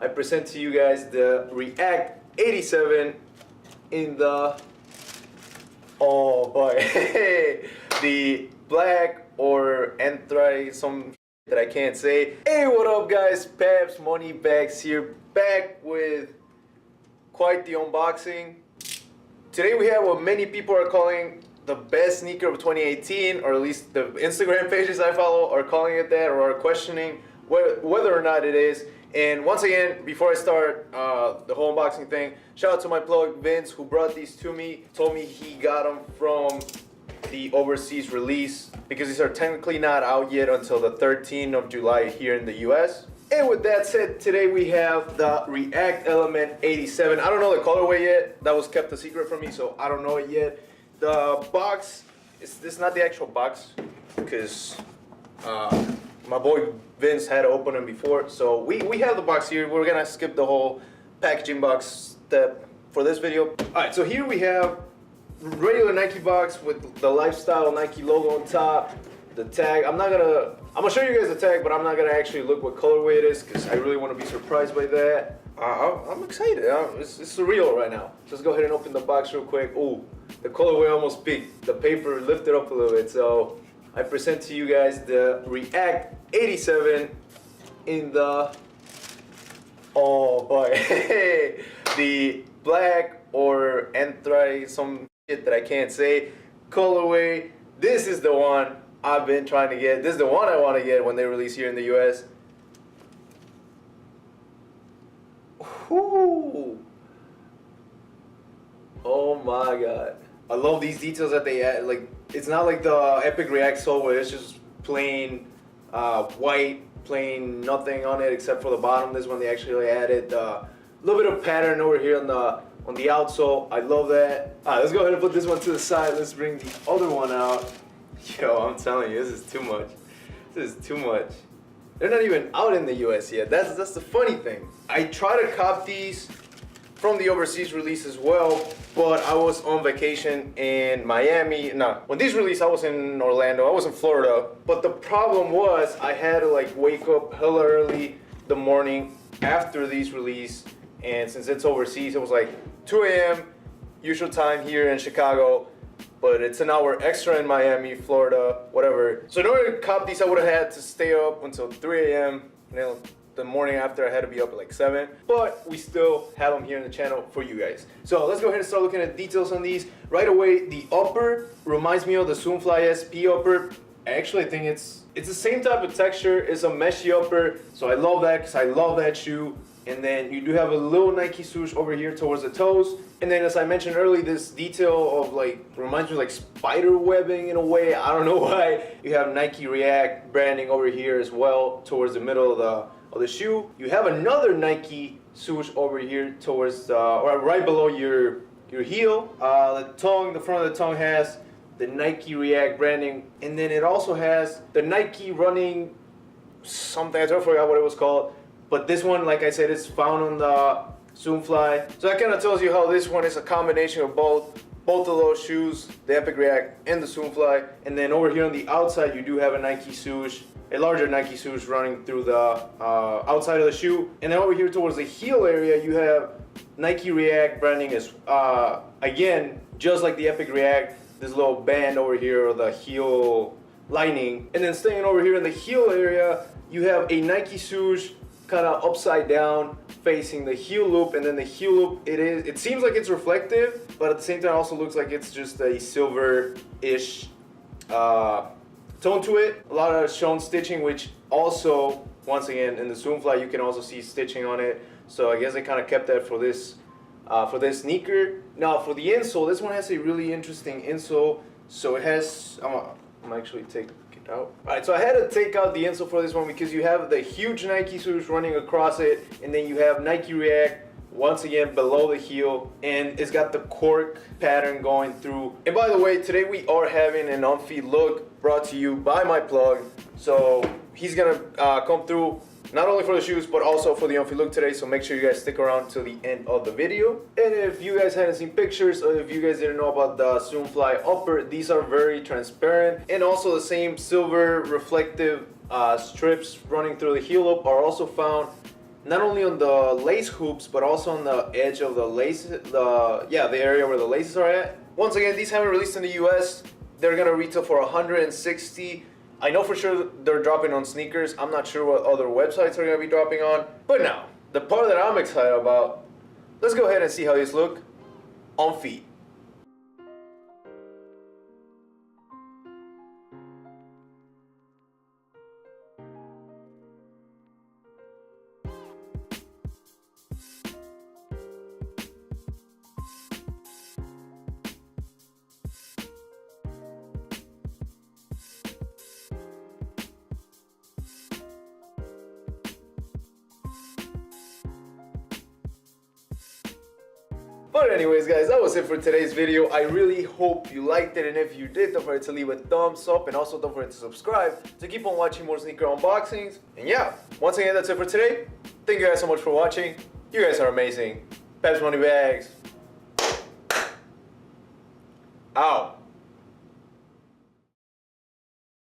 I present to you guys the React 87 in the, oh boy, the black or anthracite, some that I can't say. Hey, what up guys, Paps Money Bags here, back with quite the unboxing. Today we have what many people are calling the best sneaker of 2018, or at least the Instagram pages I follow are calling it that, or are questioning whether or not it is. And once again, before I start the whole unboxing thing, shout out to my plug Vince, who brought these to me. Told me he got them from the overseas release because these are technically not out yet until the 13th of July here in the US. And with that said, today we have the React Element 87. I don't know the colorway yet. That was kept a secret from me, so I don't know it yet. The box, this is not the actual box because my boy Vince had to open them before. So we have the box here. We're gonna skip the whole packaging box step for this video. Alright, so here we have regular Nike box with the lifestyle Nike logo on top, the tag. I'm gonna show you guys the tag, but I'm not gonna actually look what colorway it is because I really want to be surprised by that. I'm excited. It's surreal right now. Let's go ahead and open the box real quick. Oh, the colorway almost peaked. The paper lifted up a little bit. So I present to you guys the React 87 in the, oh boy, the black or anthracite, some shit that I can't say, colorway. This is the one I've been trying to get. This is the one I want to get when they release here in the US. Whoo. Oh my god. I love these details that they add. Like, it's not like the Epic React sole where it's just plain white, plain nothing on it except for the bottom. This one they actually added a little bit of pattern over here on the outsole. I love that. Alright, let's go ahead and put this one to the side. Let's bring the other one out. Yo, I'm telling you, this is too much. This is too much. They're not even out in the US yet. That's the funny thing. I try to cop these from the overseas release as well, but I was on vacation in Miami. No, when these released, I was in Orlando. I was in Florida. But the problem was I had to like wake up hella early the morning after these release, and since it's overseas, it was like 2 a.m. usual time here in Chicago. But it's an hour extra in Miami, Florida, whatever. So in order to cop these, I would have had to stay up until 3 a.m. And then the morning after, I had to be up at like 7. But we still have them here in the channel for you guys. So let's go ahead and start looking at details on these. Right away, the upper reminds me of the Sunpak SP upper. Actually, I think it's the same type of texture. It's a meshy upper. So I love that because I love that shoe. And then you do have a little Nike swoosh over here towards the toes. And then as I mentioned earlier, this detail of like, reminds me of like spider webbing in a way. I don't know why. You have Nike React branding over here as well towards the middle of the shoe. You have another Nike swoosh over here towards, or right below your heel. The front of the tongue has the Nike React branding. And then it also has the Nike running something, I forgot what it was called. But this one, like I said, is found on the Sunpak. So that kind of tells you how this one is a combination of both of those shoes, the Epic React and the Sunpak. And then over here on the outside, you do have a Nike swoosh, a larger Nike swoosh running through the outside of the shoe. And then over here towards the heel area, you have Nike React branding as, again, just like the Epic React, this little band over here, or the heel lining. And then staying over here in the heel area, you have a Nike swoosh kind of upside down facing the heel loop, and then the heel loop, it seems like it's reflective, but at the same time also looks like it's just a silver-ish tone to it. A lot of shown stitching, which also, once again, in the Sunpak you can also see stitching on it. So I guess they kind of kept that for this sneaker. Now for the insole, this one has a really interesting insole. So it has, I'm actually take it out. Alright, so I had to take out the insole for this one because you have the huge Nike swoosh running across it, and then you have Nike React once again below the heel, and it's got the cork pattern going through. And by the way, today we are having an on-feet look brought to you by my plug. So he's gonna come through not only for the shoes but also for the on-feet look today, so make sure you guys stick around till the end of the video. And if you guys hadn't seen pictures, or if you guys didn't know about the Sunpak upper, these are very transparent, and also the same silver reflective strips running through the heel loop are also found not only on the lace hoops, but also on the edge of the lace, the area where the laces are at. Once again, these haven't released in the US. They're gonna retail for $160. I know for sure they're dropping on sneakers. I'm not sure what other websites are gonna be dropping on. But now, the part that I'm excited about, let's go ahead and see how these look on feet. But anyways guys, that was it for today's video. I really hope you liked it, and if you did, don't forget to leave a thumbs up, and also don't forget to subscribe to keep on watching more sneaker unboxings. And yeah, once again, that's it for today. Thank you guys so much for watching. You guys are amazing. Peps Money Bags. Out.